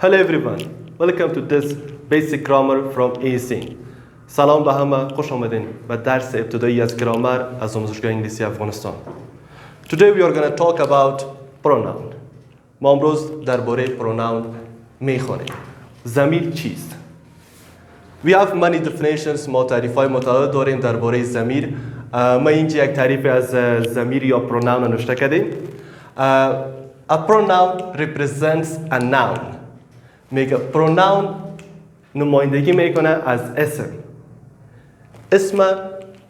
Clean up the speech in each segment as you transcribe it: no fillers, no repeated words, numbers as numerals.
Hello everyone, welcome to this basic grammar from AEC. سلام به همه، خوش آمدین به درس ابتدایی از گرامر از آموزشگاه انگلیسی افغانستان. Today we are going to talk about pronoun. ما امروز درباره pronoun میخوانیم. ضمیر چیست؟ We have many definitions. ما تعریف‌های متعدد داریم درباره ضمیر. ما اینجا یک تعریف از ضمیر یا pronoun نوشته کردیم. A pronoun represents a noun. میگه pronoun نمایندگی میکنه از اسم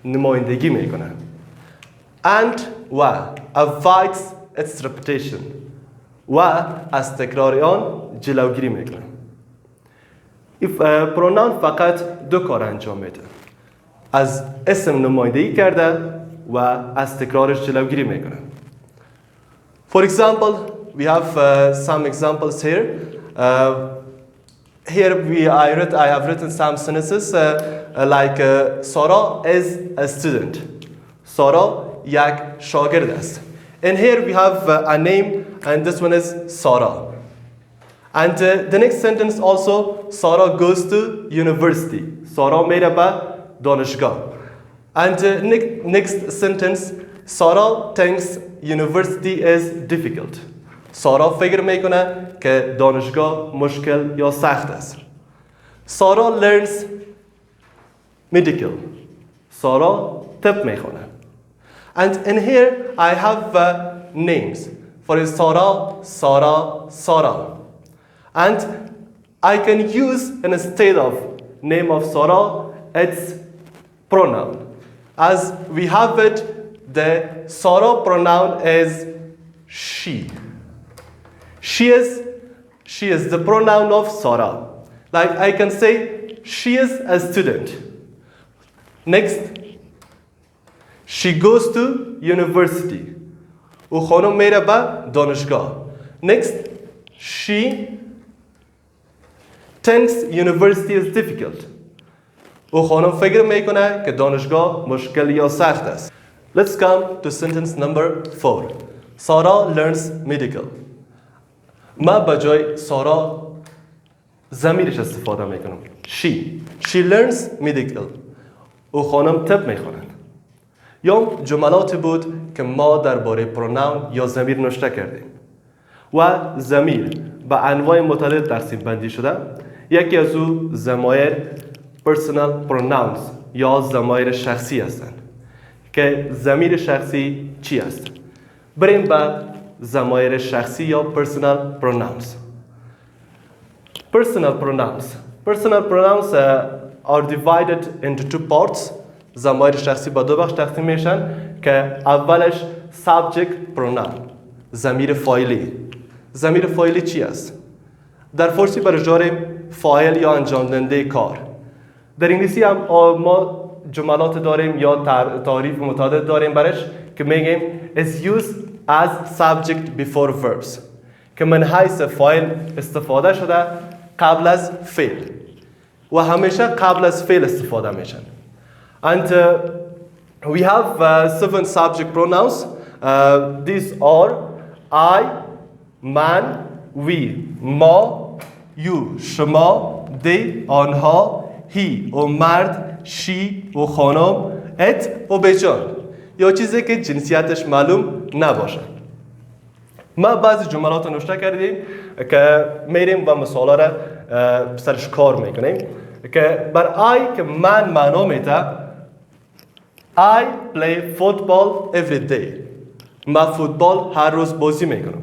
نمایندگی میکنه and و avoids its repetition و از تکرار آن جلوگیری میکنه. pronoun فقط دو کار انجام میده، از اسم نمایندگی کرده و از تکرارش جلوگیری میکنه. For example, we have some examples here. Here I have written some sentences like Sara is a student. Sara یک شاگرد است. And here we have a name and this one is Sara. And the next sentence also, Sara goes to university. Sara میره به دانشگاه. And next sentence, Sara thinks university is difficult. سارا فکر میکنه که دانشگاه مشکل یا سخت است. سارا learns medical. سارا طب میخونه. And in here I have names. For Sara. And I can use instead of name of Sara its pronoun. As we have it, the Sara pronoun is she. She is the pronoun of Sara. Like I can say, she is a student. Next, she goes to university. او خانم میره به دانشگاه. Next, she thinks university is difficult. او خانم فکر میکنه که دانشگاه مشکل یا سخت است. Let's come to sentence number 4. Sara learns medical. ما به جای سارا ضمیرش استفاده میکنم. She learns medical. او خانم طب میخونند. یا جملاتی بود که ما درباره پروناون یا ضمیر نوشته کردیم. و ضمیر به انواع متعدد تقسیم بندی شده. یکی از او ضمایر personal pronouns یا ضمایر شخصی هستند. که ضمیر شخصی چی است؟ بریم به ضمایر شخصی یا personal pronouns. Personal pronouns are divided into two parts. ضمایر شخصی به دو بخش تقسیم میشن که اولش subject pronoun، ضمیر فاعلی چی است؟ در فارسی برش داریم فاعل یا انجام دهنده کار. در انگلیسی هم ما جملات داریم یا تعریف متعدد داریم برش که میگیم is used as subject before verbs که من حیث فاعل استفاده شده قبل از فعل و همیشه قبل از فعل استفاده میشن. And we have 7 subject pronouns. These are I, man, we, ما, you, شما, they, آنها, he و مرد, she و خانم, it و بیجان یا چیزی که جنسیتش معلوم نباشه. ما بعضی جملات رو نوشته کردیم که میریم و مثالا را سرش کار میکنیم که بر I که من معنا میده I play football every day. من فوتبال هر روز بازی میکنم.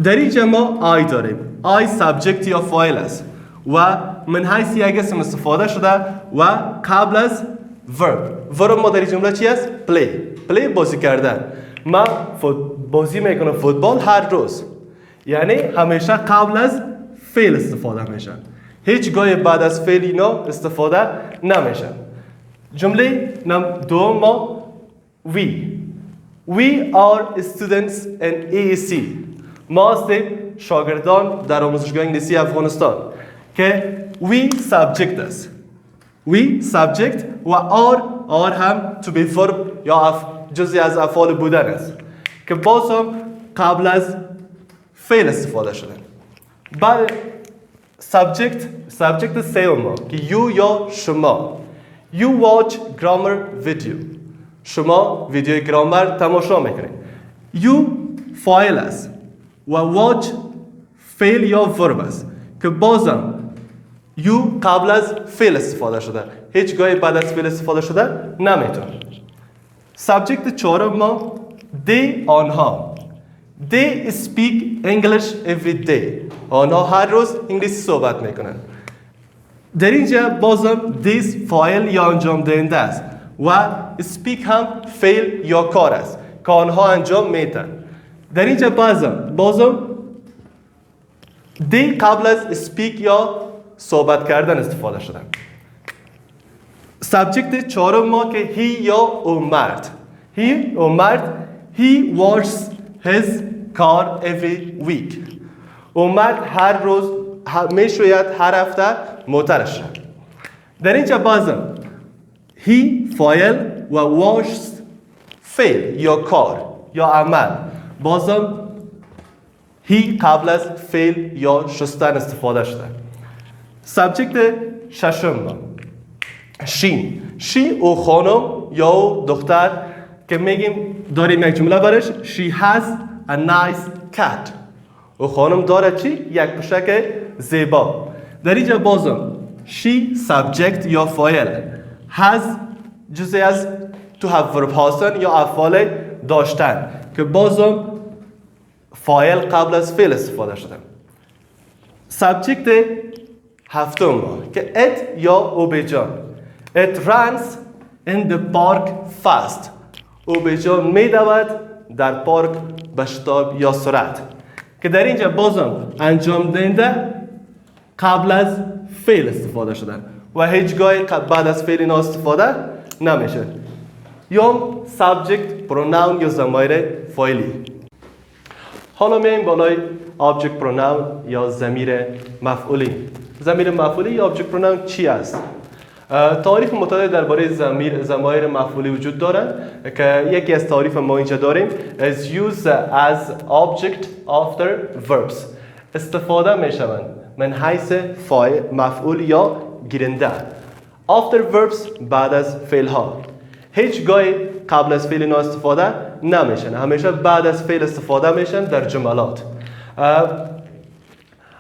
در اینجا ما I داریم. I سابجکت یا فاعل است و من حیث یک اسم استفاده شده و قبل از verb ما در این جمله چی است؟ play بازی کردن. من بازی میکنم فوتبال هر روز، یعنی همیشه قبل از فعل استفاده میشن، هیچ گاهی بعد از فعل اینا استفاده نمیشن. جمله دوم ما we are students in AEC. ما هستیم شاگردان در آموزشگاه انگلیسی افغانستان که we subject است. we subject و are هم to be verb یا جزئی از افعال بودن است که باز هم قبل از فعل استفاده شده. بعد subject سه ما که you یا شما. You watch grammar video. شما ویدیوی گرامر تماشا میکنید. You فاعل است و watch فعل یا ورب است که بازم you قبل از فعل استفاده شده، هیچگاهی بعد از فعل استفاده شده نمیتونه. سابجکت چهارم ما they آنها. They speak English every day. آنها هر روز انگلیسی صحبت میکنن. در اینجا بازم this فاعل یا انجام دهنده است و speak هم فعل یا کار است که آنها انجام میدن. در اینجا بازم they قبل از speak یا صحبت کردن استفاده شده. سابجکت چهارم ما که he یا او مرد. he washes his car every week. او مرد هر روز میشوید هر هفته موترش. در اینجا بازم he فاعل و washes فعل یا کار یا عمل. بازم he قبل از فعل یا شستن استفاده شده. سابجکت ششم she او خانم یا او دختر که میگیم داریم یک جمله برش she has a nice cat. او خانم داره چی؟ یک پشک زیبا. در اینجا بازم she subject یا فاعل has جزئی از to have verb هستن یا افعال داشتن که بازم فاعل قبل از فعل استفاده شده. سابجکت هفتم که it یا او بجان. It runs in the park fast. او بجان میدود در پارک به شتاب یا سرعت که در اینجا بازم انجام دهنده قبل از فعل استفاده شده و هیچگاهی بعد از فعل اینا استفاده نمیشه. یا subject pronoun یا ضمیر فاعلی. حالا میایم بالای object pronoun یا ضمیر مفعولی. ضمیر مفعولی یا object pronoun چی است؟ تعریف متعدد درباره ضمایر مفعولی وجود دارند که یکی از تعریف ما اینجا داریم is used as object after verbs. استفاده میشوند من حیث مفعول یا گیرنده after verbs بعد از فعل ها. هیچگاهی قبل از فعل اینا استفاده نمیشن، همیشه بعد از فعل استفاده میشن در جملات.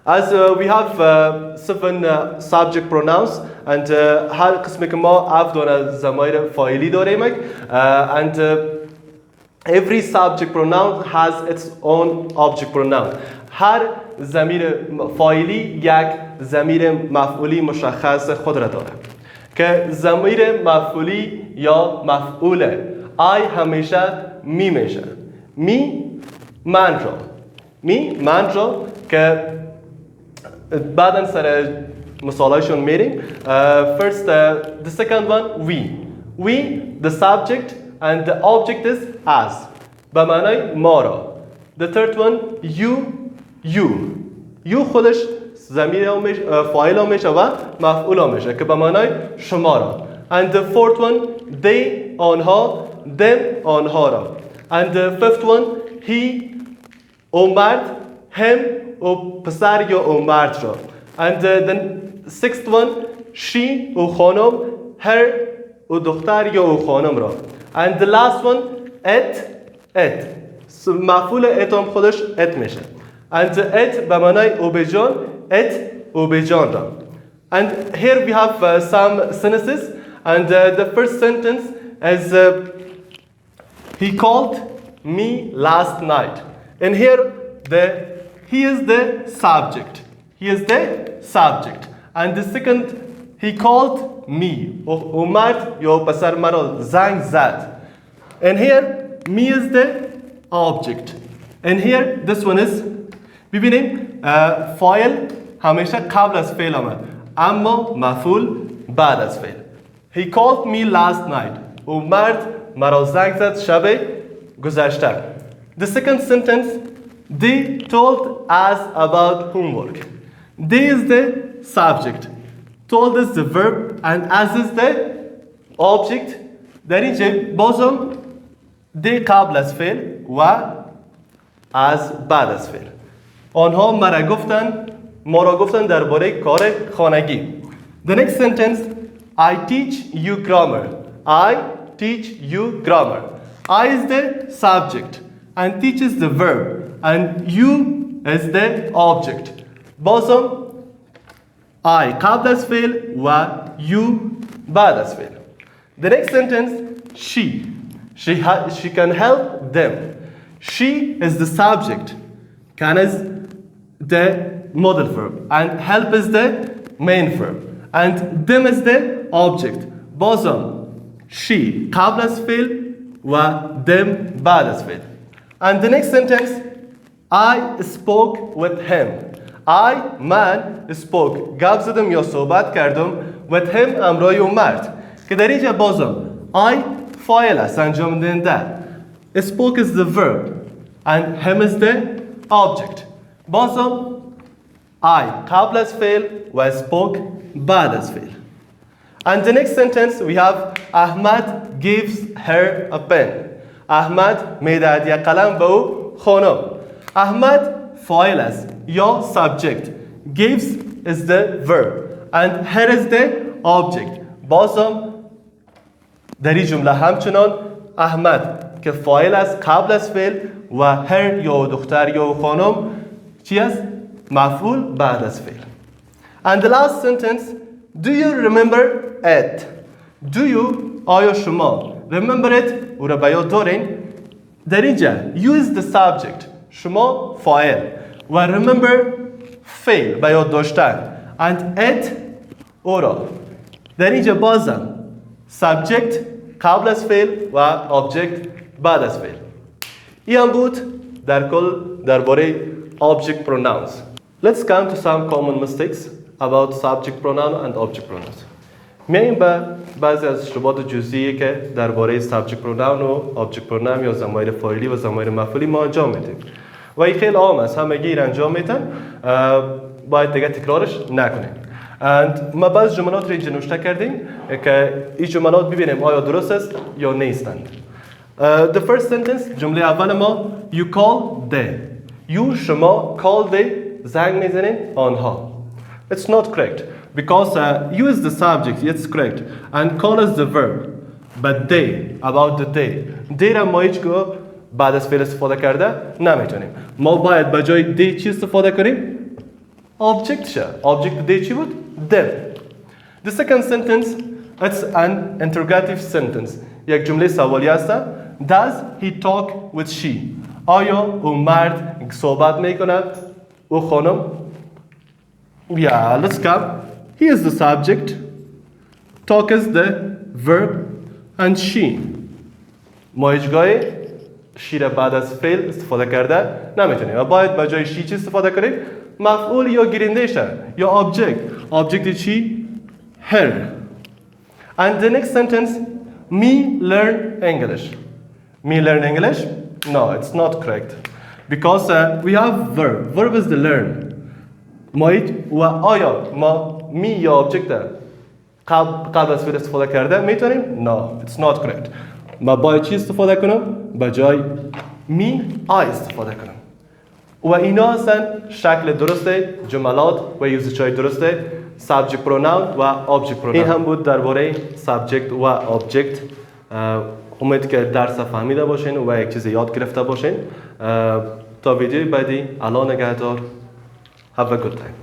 As we have 7 subject pronouns and هر قسمی که ما 7 دونه ضمیر فاعلی داریم and every subject pronoun has its own object pronoun. هر ضمیر فاعلی یک ضمیر مفعولی مشخص خود را داره که ضمیر مفعولی یا مفعول I همیشه می میشه. می من را که بعداً سر مثالایشون میریم. First, the second one, we, the subject and the object is as. به معنای ما را. The third one, you خودش ضمیر فاعل ها میشه و مفعول ها میشه که به معنای شما را. And the fourth one, they آنها، them آنها را. And the fifth one, he او مرد، him او پسر یا او مرد را. And the sixth one, she او خانم، her او دختر یا او خانم را. And the last one, it مفعول it هم خودش it میشه. And it به معنای او بجان، it او بجان را. And here we have some sentences and the first sentence is he called me last night. And here he is the subject. And the second, he called me. او مرد یا پسر مرا زنگ زد. And here, me is the object. And here, this one is, ببینیم فاعل همیشه قبل از فعل آمد اما مفعول بعد از فعل. He called me last night. او مرد مرا زنگ زد شب گذشته. The second sentence, they told us about homework. They is the subject. Told is the verb and as is the object. در اینجا بازم they قبل از فعل و as بعد از فعل. آنها مرا گفتن ما را گفتن درباره کار خانگی. The next sentence, I teach you grammar. I teach you grammar. I is the subject and teach is the verb and you is the object. بازم I قبل از فعل و you بعد از فعل. The next sentence, she can help them. She is the subject, can is the modal verb and help is the main verb and them is the object. بازم she قبل از فعل و them بعد از فعل. And the next sentence, I spoke with him. I man spoke گپ زدم یا صحبت کردم with him همراه اون مرد که در اینجا بازم I فاعل است انجام دهنده. Spoke is the verb and him is the object. بازم I قبل از فعل و spoke بعد از فعل. And the next sentence we have Ahmad gives her a pen. احمد میدهد یک قلم به او خانم. احمد فاعل است یا subject. Gives is the verb and her is the object. بازم در این جمله همچنان احمد که فاعل است قبل از فعل و her یا دختر یا خانم چی است؟ مفعول بعد از فعل. And the last sentence, do you remember it? Do you آیا شما remember it او را به یاد دارین؟ در اینجا you is the subject شما فاعل و remember فعل به یاد داشتن and it او را. در اینجا بازم subject قبل از فعل و object بعد از فعل. این هم بود در کل درباره object pronouns. Let's come to some common mistakes about subject pronoun and object pronouns. میایم به بعضی از اشتباهات جزئی که درباره subject pronoun و object pronoun یا ضمایر فاعلی و ضمایر مفعولی ما انجام میدیم. و این خیلی عام است، همگی این انجام میدن، باید دیگه تکرارش نکنیم. ما بعض جملات رو اینجا نوشته کردیم که این جملات ببینیم آیا درست است یا نیستند. The first sentence جمله اول ما you call they. You شما call they زنگ میزنین آنها. It's not correct because you is the subject, it's correct, and call is the verb. But they, about the they را ما هیچگاه بعد از فعل استفاده کرده نمیتونیم. ما باید به جای they چی استفاده کنیم؟ Object شه. Object they چی بود؟ them. The second sentence, it's an interrogative sentence. یک جمله سوالی است. Does he talk with she? آیا او مرد صحبت میکنه؟ او خانم؟ Yeah, let's come. He is the subject. Talk is the verb and she. ما هیچگاه she را بعد از فعل استفاده کرده نمیتونیم. و باید به جای she چی استفاده کنیم؟ مفعول یا گیرنده شه یا object. Object چی؟ her. And the next sentence, me learn English. Me learn English? No, it's not correct. Because we have verb. Verb is the learn. ما و آیا ما می یا object قبل از فعل استفاده کرده میتونیم؟ No, it's not correct. ما باید چی استفاده کنم؟ به جای می آی استفاده کنم. و اینا هستن شکل درسته جملات و یوزچای درسته subject pronoun و object pronoun. این هم بود درباره subject و object. امید که درس فهمیده باشین و یک چیز یاد گرفته باشین. تا ویدیوی بعدی الان نگهدار. Have a good time.